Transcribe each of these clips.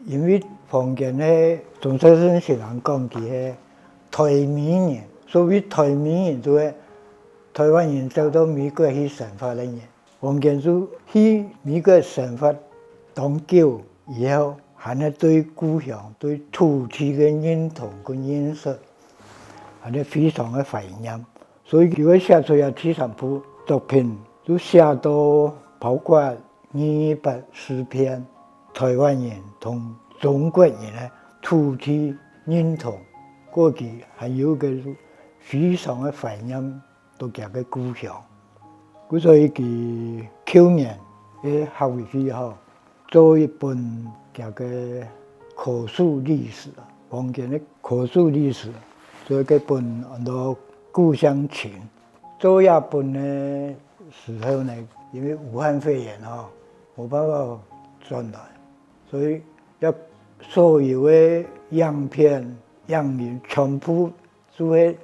因为房间咧，中山生是人讲起迄台美人，所谓台美人就是台湾人走到美国去生活的人。王建书去美国生活长久以后，还咧对故乡、对土地的认同跟认识，还咧非常的怀念。所以佢写出来第三部作品，就写到包括240篇。台湾人同中国人的土地认同，过去还有个非常的怀念到家个故乡。所以佢去年喺学会之后做一本叫个口述历史，房间的口述历史，做一本叫故乡情。做一本的时候呢，因为武汉肺炎没办法转来。所以要所有的样片、样品全部就会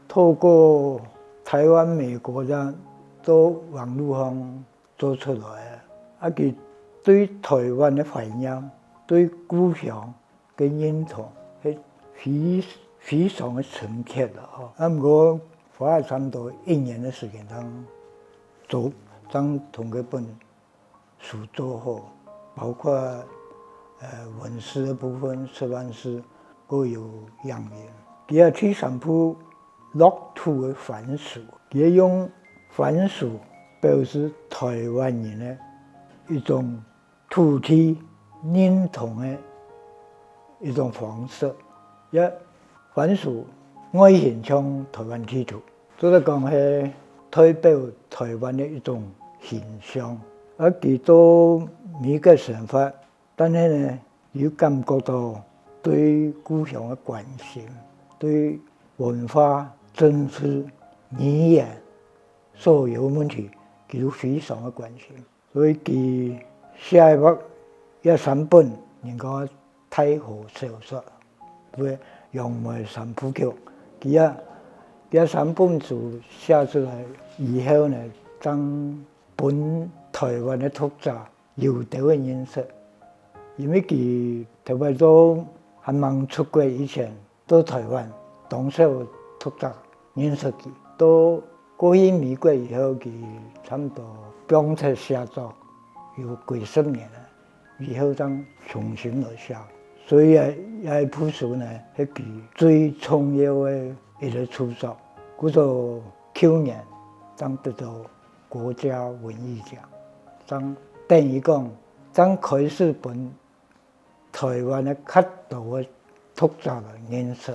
透过台湾、美国这样做网络上做出来的。佢对台湾的怀念、对故乡的认同，是非常的深刻的不过花了差不多1年的时间将同个本书做好。包括文史的部分、出版史都有样品。第3部落土的番薯，佢用番薯表示台湾人的一种土地认同的一种方式。番薯外形像台湾地图，就是讲是代表台湾的一种形象。佢到美国生活，但是呢，又感觉到对故乡的关心，对文化、政治、语言所有问题，佢都非常的关心。所以佢下一步3本，人家太后小说，对杨梅3部曲，佢3本书写出来以后呢，将本台湾的读者有对的认识。因为佢特别都还没出国以前，到台湾当时读者认识佢，到过去美国以后，佢差不多编辑写作有几10年了，以后将重新来写。所以一部书呢，是佢最重要的一个著作。就去年将得到国家文艺奖，等于讲将开始本台湾的较多的读者的认识。